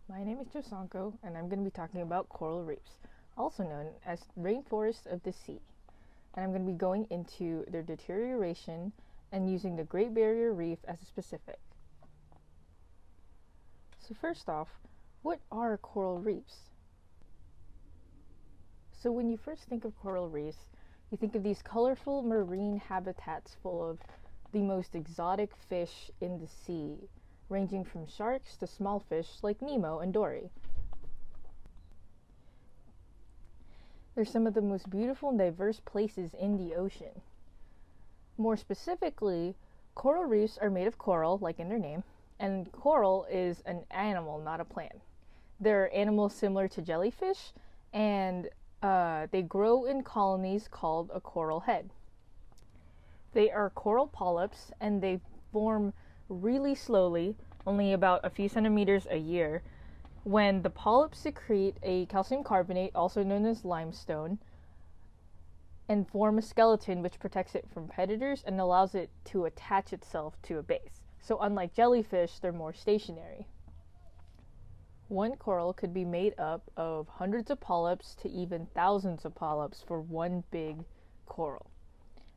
My name is Josanko, and I'm going to be talking about coral reefs, also known as rainforests of the sea. And I'm going to be going into their deterioration and using the Great Barrier Reef as a specific. So first off, what are coral reefs? So when you first think of coral reefs, you think of these colorful marine habitats full of the most exotic fish in the sea, ranging from sharks to small fish like Nemo and Dory. They're some of the most beautiful and diverse places in the ocean. More specifically, coral reefs are made of coral, like in their name, and coral is an animal, not a plant. They're animals similar to jellyfish, and they grow in colonies called a coral head. They are coral polyps, and they form really slowly, only about a few centimeters a year, when the polyps secrete a calcium carbonate, also known as limestone, and form a skeleton which protects it from predators and allows it to attach itself to a base. So unlike jellyfish, they're more stationary. One coral could be made up of hundreds of polyps to even thousands of polyps for one big coral.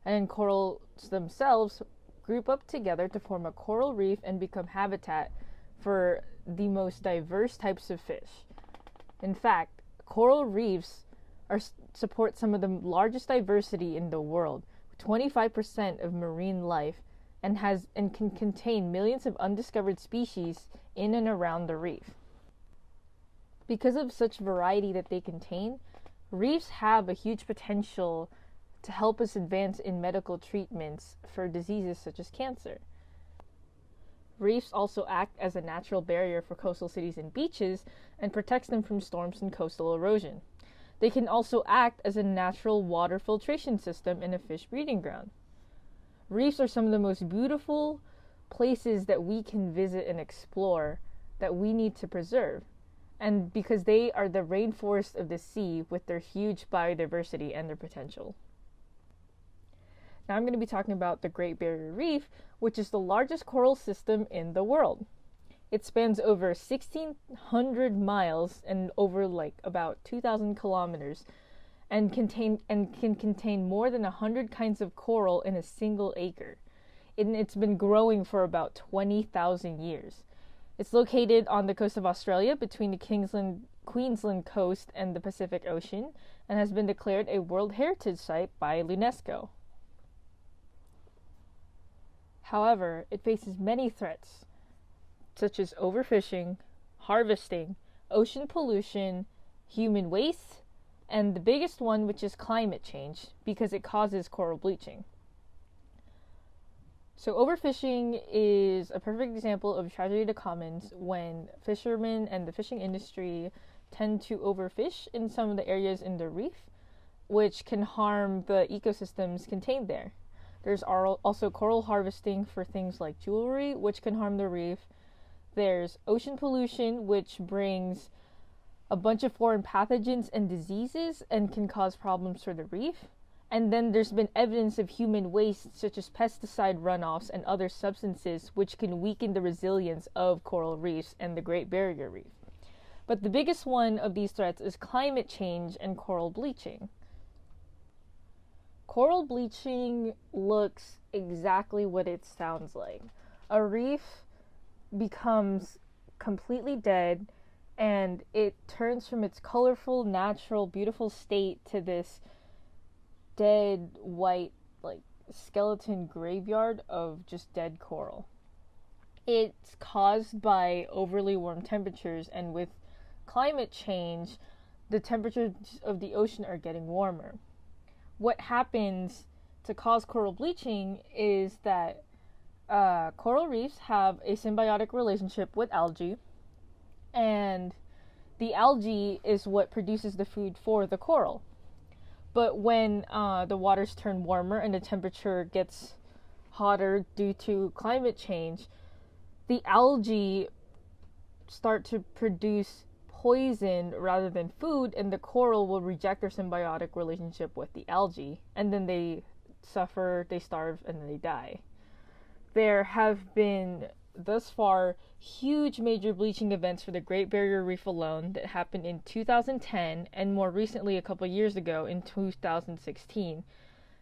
And then corals themselves group up together to form a coral reef and become habitat for the most diverse types of fish. In fact, coral reefs support some of the largest diversity in the world, 25% of marine life, and can contain millions of undiscovered species in and around the reef. Because of such variety that they contain, reefs have a huge potential to help us advance in medical treatments for diseases such as cancer. Reefs also act as a natural barrier for coastal cities and beaches and protects them from storms and coastal erosion. They can also act as a natural water filtration system in a fish breeding ground. Reefs are some of the most beautiful places that we can visit and explore that we need to preserve. And because they are the rainforest of the sea with their huge biodiversity and their potential. Now I'm going to be talking about the Great Barrier Reef, which is the largest coral system in the world. It spans over 1,600 miles and over about 2,000 kilometers and can contain more than 100 kinds of coral in a single acre. It's been growing for about 20,000 years. It's located on the coast of Australia between the Queensland coast and the Pacific Ocean and has been declared a World Heritage Site by UNESCO. However, it faces many threats, such as overfishing, harvesting, ocean pollution, human waste, and the biggest one, which is climate change, because it causes coral bleaching. So overfishing is a perfect example of tragedy to commons when fishermen and the fishing industry tend to overfish in some of the areas in the reef, which can harm the ecosystems contained there. There's also coral harvesting for things like jewelry, which can harm the reef. There's ocean pollution, which brings a bunch of foreign pathogens and diseases and can cause problems for the reef. And then there's been evidence of human waste, such as pesticide runoffs and other substances, which can weaken the resilience of coral reefs and the Great Barrier Reef. But the biggest one of these threats is climate change and coral bleaching. Coral bleaching looks exactly what it sounds like. A reef becomes completely dead, and it turns from its colorful, natural, beautiful state to this dead white skeleton graveyard of just dead coral. It's caused by overly warm temperatures, and with climate change, the temperatures of the ocean are getting warmer. What happens to cause coral bleaching is that coral reefs have a symbiotic relationship with algae, and the algae is what produces the food for the coral. But when the waters turn warmer and the temperature gets hotter due to climate change, the algae start to produce poison rather than food, and the coral will reject their symbiotic relationship with the algae, and then they suffer, they starve, and then they die. There have been thus far huge major bleaching events for the Great Barrier Reef alone that happened in 2010 and more recently a couple years ago in 2016.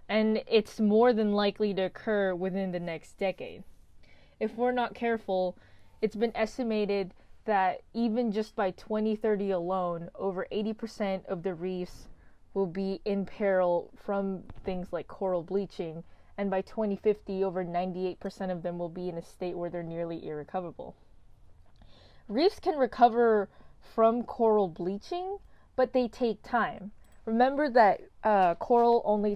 And it's more than likely to occur within the next decade. If we're not careful, it's been estimated that even just by 2030 alone, over 80% of the reefs will be in peril from things like coral bleaching, and by 2050, over 98% of them will be in a state where they're nearly irrecoverable. Reefs can recover from coral bleaching, but they take time. Remember that coral only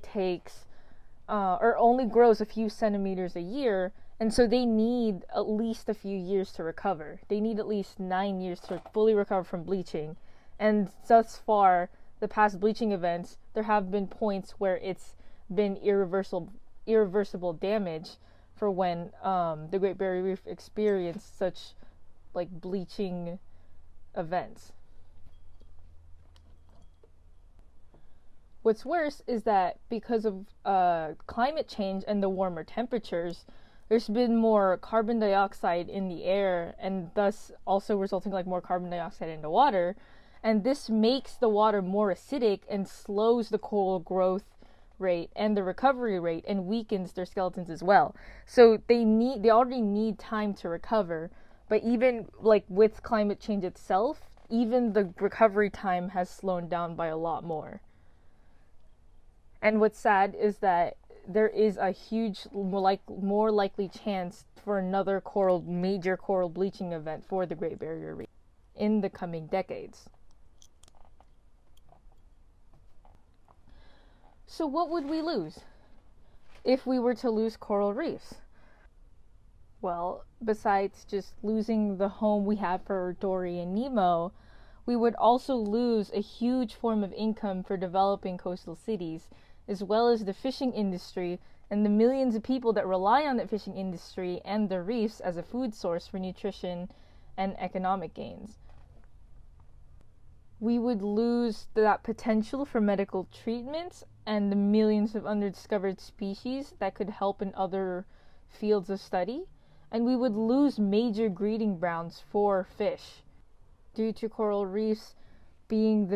grows a few centimeters a year, and so they need at least a few years to recover. They need at least 9 years to fully recover from bleaching. And thus far, the past bleaching events, there have been points where it's been irreversible damage for when the Great Barrier Reef experienced such bleaching events. What's worse is that because of climate change and the warmer temperatures, there's been more carbon dioxide in the air, and thus also resulting more carbon dioxide in the water. And this makes the water more acidic and slows the coral growth rate and the recovery rate and weakens their skeletons as well. So they already need time to recover. But even with climate change itself, even the recovery time has slowed down by a lot more. And what's sad is that there is a huge, more likely chance for another major coral bleaching event for the Great Barrier Reef in the coming decades. So what would we lose if we were to lose coral reefs? Well, besides just losing the home we have for Dory and Nemo, we would also lose a huge form of income for developing coastal cities, as well as the fishing industry and the millions of people that rely on that fishing industry and the reefs as a food source for nutrition and economic gains. We would lose that potential for medical treatments and the millions of undiscovered species that could help in other fields of study. And we would lose major breeding grounds for fish due to coral reefs being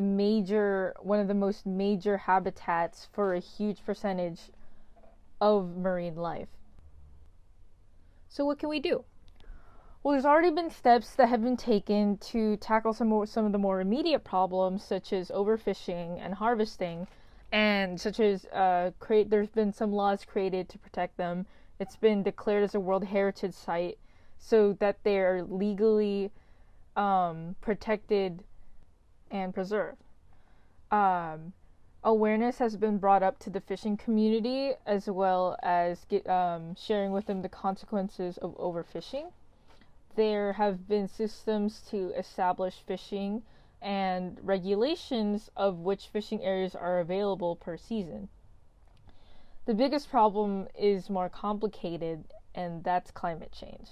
one of the most major habitats for a huge percentage of marine life. So what can we do? Well, there's already been steps that have been taken to tackle some of the more immediate problems, such as overfishing and harvesting, and such as there's been some laws created to protect them. It's been declared as a World Heritage Site so that they're legally protected and preserved. Awareness has been brought up to the fishing community, as well as sharing with them the consequences of overfishing. There have been systems to establish fishing and regulations of which fishing areas are available per season. The biggest problem is more complicated, and that's climate change.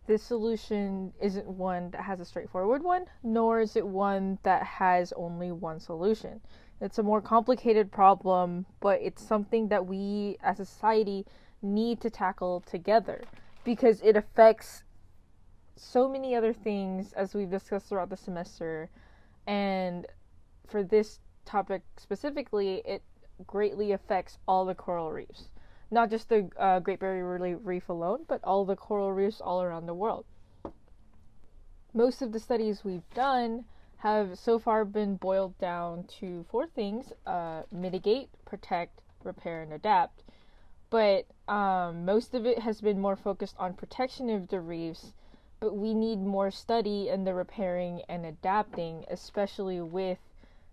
This solution isn't one that has a straightforward one, nor is it one that has only one solution. It's a more complicated problem, but it's something that we as a society need to tackle together because it affects so many other things, as we've discussed throughout the semester. And for this topic specifically, it greatly affects all the coral reefs. Not just the Great Barrier Reef alone, but all the coral reefs all around the world. Most of the studies we've done have so far been boiled down to 4 things: mitigate, protect, repair, and adapt. But most of it has been more focused on protection of the reefs, but we need more study in the repairing and adapting, especially with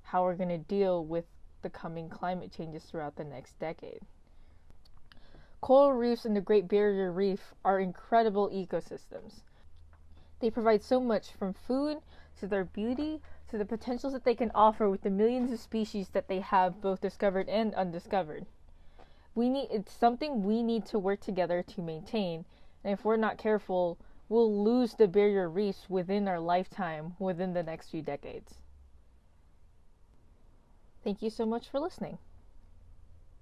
how we're going to deal with the coming climate changes throughout the next decade. Coral reefs and the Great Barrier Reef are incredible ecosystems. They provide so much, from food to their beauty to the potentials that they can offer with the millions of species that they have, both discovered and undiscovered. It's something we need to work together to maintain, and if we're not careful, we'll lose the barrier reefs within our lifetime, within the next few decades. Thank you so much for listening.